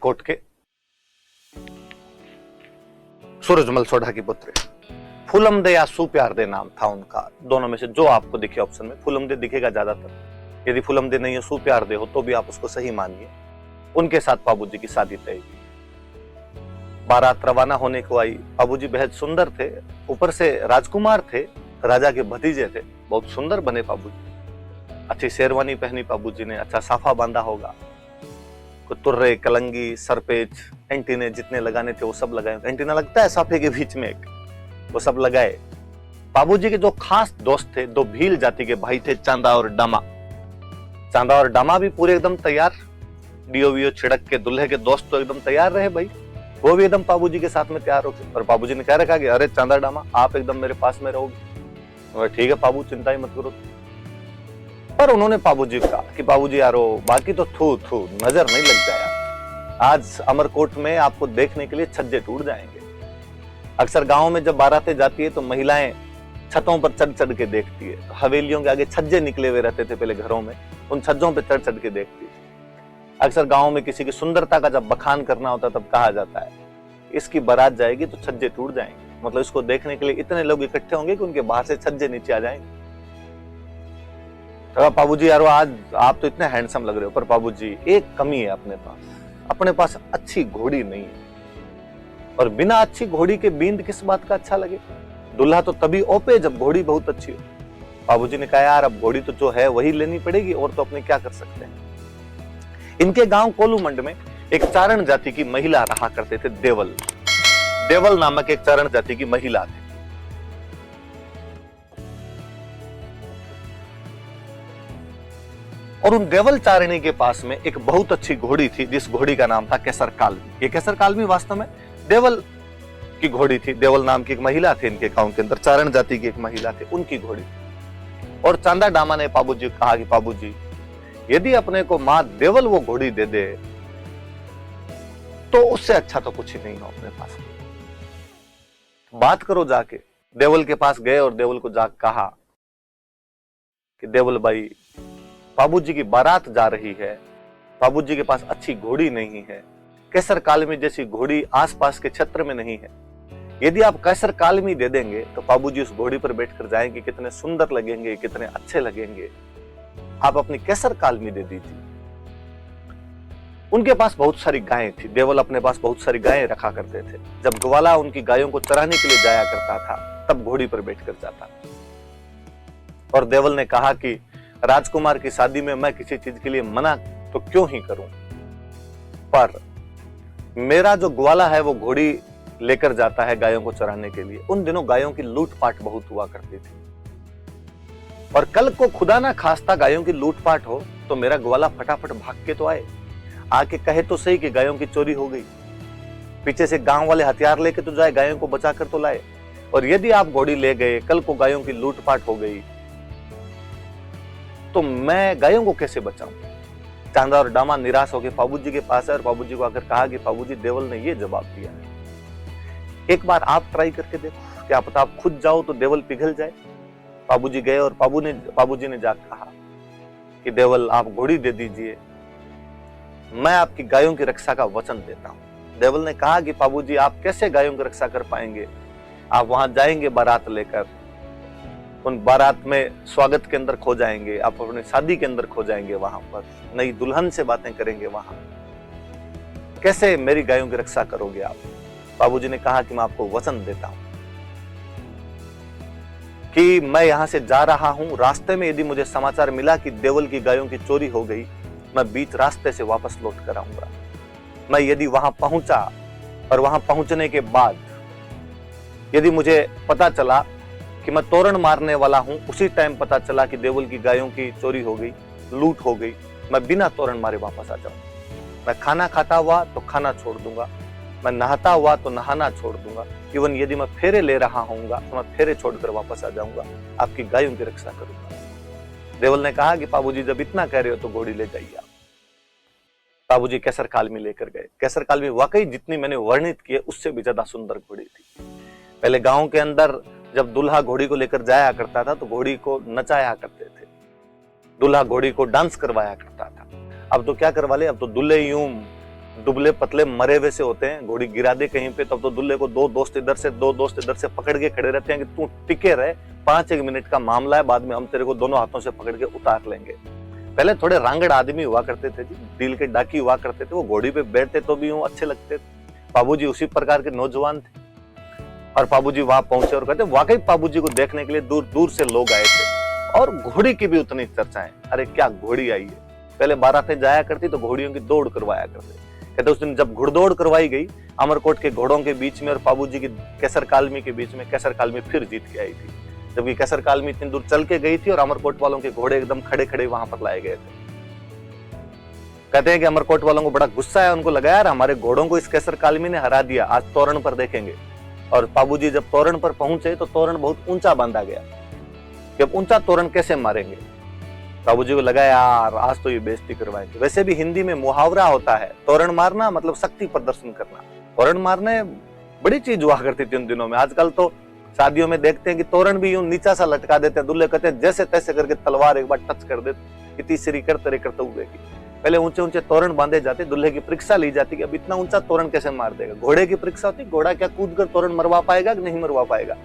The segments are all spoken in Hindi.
कोट के सूरजमल सोढ़ा की पुत्री फूलमदे या सुप्यारदे नाम था उनका। दोनों में से जो आपको दिखे ऑप्शन में, फूलमदे दिखेगा ज्यादातर। यदि फूलमदे नहीं हो सुप्यारदे हो तो भी आप उसको सही मानिए। उनके साथ बाबूजी की शादी तय हुई। बारात रवाना होने को आई। बाबूजी बेहद सुंदर थे, ऊपर से राजकुमार थे, राजा के भतीजे थे, बहुत सुंदर बने बाबूजी। अच्छी शेरवानी पहनी बाबूजी ने, अच्छा साफा बांधा होगा, तुर्रे, कलंगी, सरपेच, एंटीने जितने लगाने थे वो सब लगाए। एंटीना लगता है साफे के बीच में एक, वो सब लगाए। बाबूजी के जो खास दोस्त थे, दो भील जाति के भाई थे, चांदा और डामा। चांदा और डामा भी पूरे एकदम तैयार, डीओ वीओ छिड़क के दूल्हे के दोस्त तो एकदम तैयार रहे भाई, वो भी एकदम बाबूजी के साथ में तैयार हो गए। और बाबूजी ने कह रखा कि अरे चांदा डामा आप एकदम मेरे पास में रहोगे। ठीक है बाबू, चिंता ही मत करो। पर उन्होंने बाबूजी को कहा कि बाबूजी यारो बाकी तो थू थू नजर नहीं लग जाए, आज अमरकोट में आपको देखने के लिए छज्जे टूट जाएंगे। अक्सर गांव में जब बारातें जाती है तो महिलाएं छतों पर चढ़ चढ़ के देखती है। हवेलियों के आगे छज्जे निकले हुए रहते थे पहले घरों में, उन छज्जों पर चढ़ चढ़ के देखती है। अक्सर गांव में किसी की सुंदरता का जब बखान करना होता तब कहा जाता है इसकी बारात जाएगी तो छज्जे टूट जाएंगे, मतलब इसको देखने के लिए इतने लोग इकट्ठे होंगे कि उनके बाहर से छज्जे नीचे आ जाएंगे। तो बाबूजी यारो आज आप तो इतने हैंडसम लग रहे हो, पर बाबूजी एक कमी है अपने पास अच्छी घोड़ी नहीं है। और बिना अच्छी घोड़ी के बींद किस बात का अच्छा लगे? दूल्हा तो तभी ओपे जब घोड़ी बहुत अच्छी हो। बाबूजी ने कहा यार अब घोड़ी तो जो है वही लेनी पड़ेगी, और तो अपने क्या कर सकते हैं। इनके गांव कोलूमंड में एक चारण जाति की महिला रहा करते थे, देवल। देवल नामक एक चारण जाति की महिला थी। और उन देवल चारिणी के पास में एक बहुत अच्छी घोड़ी थी, जिस घोड़ी का नाम था केसर कालमी। ये केसर कालमी वास्तव में देवल की घोड़ी थी। देवल नाम की एक महिला थी इनके गांव के अंदर, चारण जाति की एक महिला थी, उनकी घोड़ी। और चांदा डामा ने बाबूजी को कहा कि बाबूजी यदि अपने को मां देवल वो घोड़ी दे दे तो उससे अच्छा तो कुछ ही नहीं हो अपने पास। बात करो जाके। देवल के पास गए और देवल को जाकर कहा कि देवल भाई बाबूजी की बारात जा रही है, बाबूजी के पास अच्छी घोड़ी नहीं है, केसर कालमी जैसी घोड़ी आसपास के क्षेत्र में नहीं है। यदि आप केसर कालमी दे देंगे तो बाबूजी उस घोड़ी पर बैठकर जाएंगे, कितने सुंदर लगेंगे, कितने अच्छे लगेंगे। आप अपनी केसर कालमी दे दीजिए। उनके पास बहुत सारी गायें थी। देवल अपने पास बहुत सारी गायें रखा करते थे। जब ग्वाला उनकी गायों को चराने के लिए जाया करता था तब घोड़ी पर बैठकर जाता। और देवल ने कहा कि राजकुमार की शादी में मैं किसी चीज के लिए मना तो क्यों ही करूं, पर मेरा जो ग्वाला है वो घोड़ी लेकर जाता है गायों को चराने के लिए। उन दिनों गायों की लूटपाट बहुत हुआ करती थी, और कल को खुदा ना खास्ता गायों की लूटपाट हो तो मेरा ग्वाला फटाफट भाग के तो आए, आके कहे तो सही कि गायों की चोरी हो गई, पीछे से गांव वाले हथियार लेके तो जाए, गायों को बचा कर तो लाए। और यदि आप घोड़ी ले गए, कल को गायों की लूटपाट हो गई तो मैं गायों को कैसे बचाऊं? चांदा और डामा निराश होकर बाबूजी के पास है और बाबूजी को आकर कहा कि बाबूजी देवल ने ये जवाब दिया है, एक बार आप ट्राई करके देखो, क्या पता आप खुद जाओ तो देवल पिघल जाए। बाबूजी गए और बाबूजी ने जाकर कहा कि देवल आप घोड़ी दे दीजिए, मैं आपकी गायों की रक्षा का वचन देता हूं। देवल ने कहा कि बाबूजी आप कैसे गायों की रक्षा कर पाएंगे? आप वहां जाएंगे बारात लेकर, उन बारात में स्वागत के अंदर खो जाएंगे, आप अपनी शादी के अंदर खो जाएंगे, वहां पर नई दुल्हन से बातें करेंगे, वहां कैसे मेरी गायों की रक्षा करोगे आप? बाबूजी ने कहा कि मैं आपको वचन देता हूं कि मैं यहां से जा रहा हूं, रास्ते में यदि मुझे समाचार मिला कि देवल की गायों की चोरी हो गई, मैं बीच रास्ते से वापस लौट कर आऊंगा। मैं यदि वहां पहुंचा और वहां पहुंचने के बाद यदि मुझे पता चला कि मैं तोरण मारने वाला हूं, उसी टाइम पता चला कि देवल की गायों की चोरी हो गई, लूट हो गई, मैं बिना तोरण मारे वापस आ जाऊंगा। मैं खाना खाता हुआ तो खाना छोड़ दूंगा, मैं नहाता हुआ तो नहाना छोड़ दूंगा, इवन यदि मैं फेरे ले रहा होऊंगा तो मैं फेरे छोड़कर वापस आ जाऊंगा, आपकी गायों की रक्षा करूंगा। देवल ने कहा कि बाबूजी जब इतना कह रहे हो तो घोड़ी ले जाइए आप। बाबूजी केसर कालमी लेकर गए। केसर कालमी वाकई जितनी मैंने वर्णित की है उससे भी ज्यादा सुंदर घोड़ी थी। पहले गांव के अंदर जब दूल्हा घोड़ी को लेकर जाया करता था तो घोड़ी को नचाया करते थे, दूल्हा घोड़ी को डांस करवाया करता था। अब तो क्या करवा ले, अब तो दूल्हे यूं दुबले पतले मरे हुए से होते हैं, घोड़ी गिरा दे कहीं पे तब तो दुल्हे को दो दोस्त इधर से पकड़ के खड़े रहते हैं कि तू टिके रहे, 5-1 मिनट का मामला है, बाद में हम तेरे को दोनों हाथों से पकड़ के उतार लेंगे। पहले थोड़े रांगड़ आदमी हुआ करते थे जी, दिल के डाकी हुआ करते थे, वो घोड़ी पे बैठते तो भी अच्छे लगते थे। बाबूजी उसी प्रकार के नौजवान थे और बाबूजी वहां पहुंचे और कहते वाकई बाबूजी को देखने के लिए दूर दूर से लोग आए थे और घोड़ी की भी उतनी चर्चाएं, अरे क्या घोड़ी आई है। पहले बारातें जाया करती तो घोड़ियों की दौड़ करवाया करते। कहते उस दिन जब घुड़दौड़ करवाई गई अमरकोट के घोड़ों के बीच में और बाबूजी की कैसर कालमी के बीच में, कैसर कालमी फिर जीत के आई थी, जबकि कैसर कालमी इतनी दूर चल के गई थी और अमरकोट वालों के घोड़े एकदम खड़े खड़े वहां पर लाए गए थे। कहते हैं कि अमरकोट वालों को बड़ा गुस्सा है, उनको लगा यार हमारे घोड़ों को इस कैसर कालमी ने हरा दिया, आज तोरण पर देखेंगे। और बाबूजी जब तोरण पर पहुंचे तो तोरण बहुत ऊंचा बांधा गया, जब ऊंचा तोरण कैसे मारेंगे। बाबूजी को लगा यार आज तो ये बेइज्जती करवाएंगे। वैसे भी हिंदी में मुहावरा होता है, तोरण मारना मतलब शक्ति प्रदर्शन करना। तोरण मारने बड़ी चीज हुआ करती थी उन दिनों में। आजकल तो शादियों में देखते हैं कि तोरण भी यूं नीचा सा लटका देते हैं, दूल्हे कहते हैं जैसे तैसे करके तलवार एक बार टच कर दे, इतनी सिरी करते हुए की। पहले ऊंचे ऊंचे तोरण बांधे जाते, दूल्हे की परीक्षा ली जाती कि अब इतना ऊंचा तोरण कैसे मार देगा। घोड़े की परीक्षा होती, घोड़ा क्या कूद कर तोरण मरवा पाएगा कि नहीं मरवा पाएगा।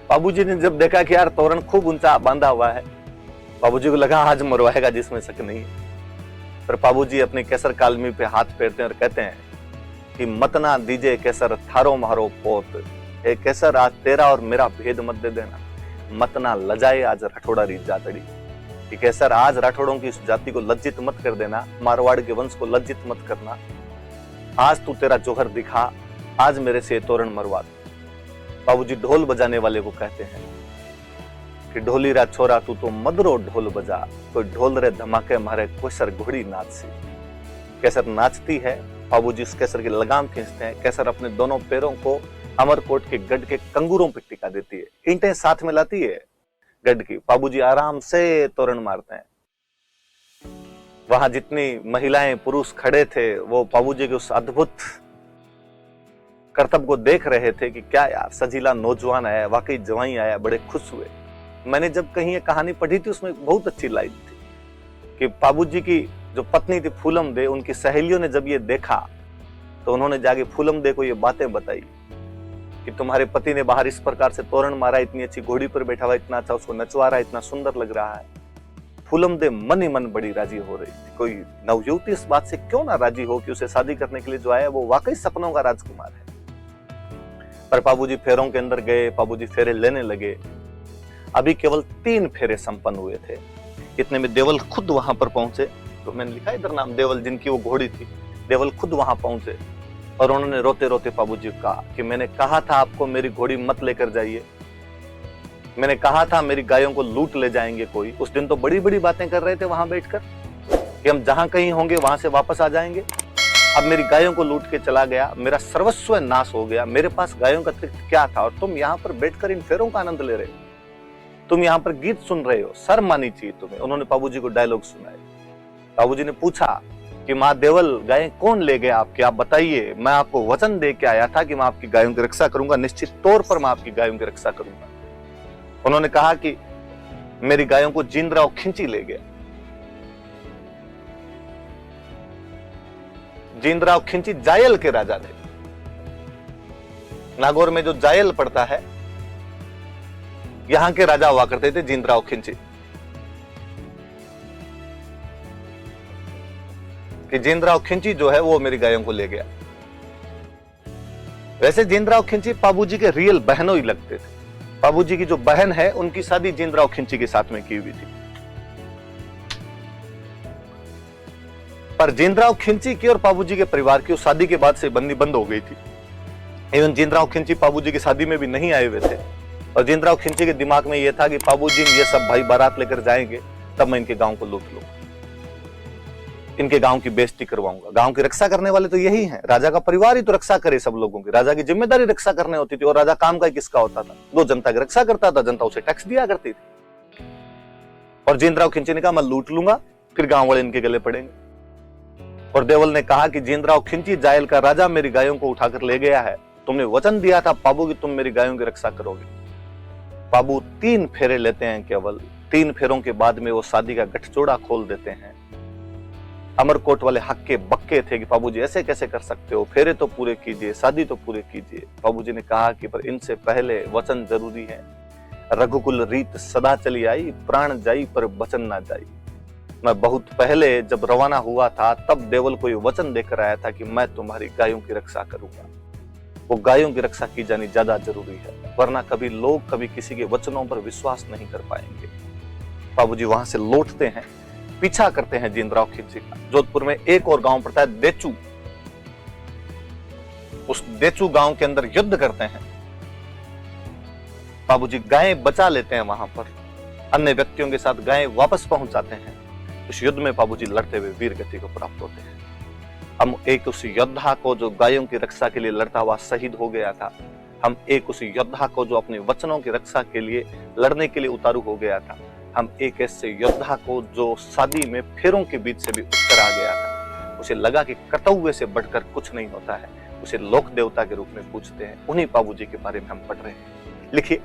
बाबूजी ने जब देखा कि यार तोरण खूब ऊंचा बांधा हुआ है, बाबूजी को लगा आज मरवाएगा जिसमें शक नहीं है। पर बाबूजी अपने कैसर कालमी पे हाथ फेरते हैं और कहते हैं कि मत ना दीजे कैसर थारो मारो पोत, ए कैसर आज तेरा और मेरा भेद मत दे देना, मत ना लजाए आज राठौड़ा री जातड़ी। कि कैसर आज राठौड़ों की इस जाति को लज्जित मत कर देना, मारवाड़ के वंश को लज्जित मत करना, आज तू तेरा जोहर दिखा, आज मेरे से तोरण मरवा दे। बाबूजी ढोल बजाने वाले को कहते हैं कि ढोली रा छोरा तू तो मदरो ढोल बजा, कोई ढोल रे धमाके मारे कैसर घोड़ी नाचसी। कैसर नाचती है, बाबूजी उस कैसर की लगाम खींचते हैं, कैसर अपने दोनों पैरों को अमरकोट के गढ़ के कंगूरों पर टिका देती है, ईंटें साथ में लाती है गढ़ की। बाबूजी आराम से तोरण मारते हैं। वहां जितनी महिलाएं पुरुष खड़े थे वो बाबूजी के उस अद्भुत करतब को देख रहे थे कि क्या यार सजीला नौजवान आया, वाकई जवाई आया, बड़े खुश हुए। मैंने जब कहीं ये कहानी पढ़ी थी उसमें बहुत अच्छी लाइन थी कि बाबूजी की जो पत्नी थी फूलम दे, उनकी सहेलियों ने जब ये देखा तो उन्होंने जाके फूलम दे को ये बातें बताई कि तुम्हारे पति ने बाहर इस प्रकार से तोरण मारा, इतनी अच्छी घोड़ी पर बैठा हुआ, इतना अच्छा उसको नचवा रहा है, इतना सुंदर लग रहा है। फूलम दे मन ही मन बड़ी राजी हो रही थी। कोई नवयुवती इस बात से क्यों ना राजी हो कि उसे शादी करने के लिए जो आया वो वाकई सपनों का राजकुमार है। पर बाबूजी फेरों के अंदर गए, बाबूजी फेरे लेने लगे। अभी केवल 3 फेरे संपन्न हुए थे, इतने में देवल खुद वहां पर पहुंचे। तो मैंने लिखा इधर नाम देवल, जिनकी वो घोड़ी थी, देवल खुद वहां पहुंचे और उन्होंने रोते रोते बाबूजी को कहा कि मैंने कहा था आपको मेरी घोड़ी मत लेकर जाइए, मैंने कहा था मेरी गायों को लूट ले जाएंगे कोई। उस दिन तो बड़ी बड़ी बातें कर रहे थे वहां बैठकर कि हम जहां कहीं होंगे वहां से वापस आ जाएंगे। अब मेरी गायों को लूट के चला गया, मेरा सर्वस्व नाश हो गया, मेरे पास गायों का अतिरिक्त क्या था, और तुम यहाँ पर बैठकर इन फेरों का आनंद ले रहे हो, तुम यहाँ पर गीत सुन रहे हो, शर्म आनी चाहिए तुम्हें। उन्होंने बाबूजी को डायलॉग सुनाए। बाबूजी ने पूछा कि माँ देवल गायें कौन ले गए आपके, आप बताइए। मैं आपको वचन दे के आया था कि मैं आपकी गायों की रक्षा करूंगा, निश्चित तौर पर मैं आपकी गायों की रक्षा करूंगा। उन्होंने कहा कि मेरी गायों को जींदराव खिंची ले गया। जींदराव खिंची जायल के राजा थे। नागौर में जो जायल पड़ता है यहां के राजा हुआ करते थे जींदराव खिंची। कि जींदराव खिंची जो है वो मेरी गायों को ले गया। वैसे जींदराव खिंची बाबूजी के रियल बहनों ही लगते थे। बाबूजी की जो बहन है उनकी शादी जींदराव खिंची के साथ में की हुई थी। पर जींदराव खिंची की और बाबूजी के परिवार की उस शादी के बाद से बंदी बंद हो गई थी। इवन जींदराव खिंची बाबूजी की शादी में भी नहीं आए हुए थे और जींदराव खिंची के दिमाग में यह था कि बाबूजी ये सब भाई बारात लेकर जाएंगे तब मैं इनके गांव को लूट लूंगा, इनके गांव की बेइज्जती करवाऊंगा। गांव की रक्षा करने वाले तो यही हैं, राजा का परिवार ही तो रक्षा करे सब लोगों की। राजा की जिम्मेदारी रक्षा करने होती थी और राजा काम का किसका होता था, वो जनता की रक्षा करता था, जनता उसे टैक्स दिया करती थी। और जींदराव खिंची ने कहा मैं लूट लूंगा, फिर गांव वाले इनके गले पड़ेंगे। और देवल ने कहा कि जींदराव खिंची जायल का राजा मेरी गायों को उठाकर ले गया है, तुमने वचन दिया था बाबू कि तुम मेरी गायों की रक्षा करोगे। बाबू 3 फेरे लेते हैं केवल। 3 फेरों के बाद में वो शादी का गठजोड़ा खोल देते हैं अमरकोट वाले हक्के बक्के थे कि बाबूजी ऐसे कैसे कर सकते हो, फेरे तो पूरे कीजिए, शादी तो पूरे कीजिए। बाबूजी ने कहा कि पर इनसे पहले वचन जरूरी है। रघुकुल रीत सदा चली आई, प्राण जाई पर वचन ना जाई। मैं बहुत पहले जब रवाना हुआ था तब देवल को ये वचन देकर आया था कि मैं तुम्हारी गायों की रक्षा करूंगा। वो गायों की रक्षा की जानी ज्यादा जरूरी है, वरना कभी लोग कभी किसी के वचनों पर विश्वास नहीं कर पाएंगे। बाबूजी वहां से लौटते हैं, पीछा करते हैं जींदराव खिलजी का। जोधपुर में एक और गांव पड़ता है देचू। उस देचू गांव के अंदर युद्ध करते हैं। बाबूजी गायें बचा लेते हैं वहां पर, अन्य व्यक्तियों के साथ गायें वापस पहुंच जाते हैं। उस युद्ध में बाबूजी लड़ते हुए वीर गति को प्राप्त होते हैं। हम एक उस योद्धा को जो गायों की रक्षा के लिए लड़ता हुआ शहीद हो गया था, हम एक उस योद्धा को जो अपने वचनों की रक्षा के लिए लड़ने के लिए उतारू हो गया था, हम एक ऐसे योद्धा को जो शादी में फेरों के बीच से भी उठकर आ गया था, उसे लगा कि कर्तव्य से बढ़कर कुछ नहीं होता है, उसे लोक देवता के रूप में पूछते हैं। उन्हीं बाबूजी के बारे में हम पढ़ रहे हैं। लिखिए,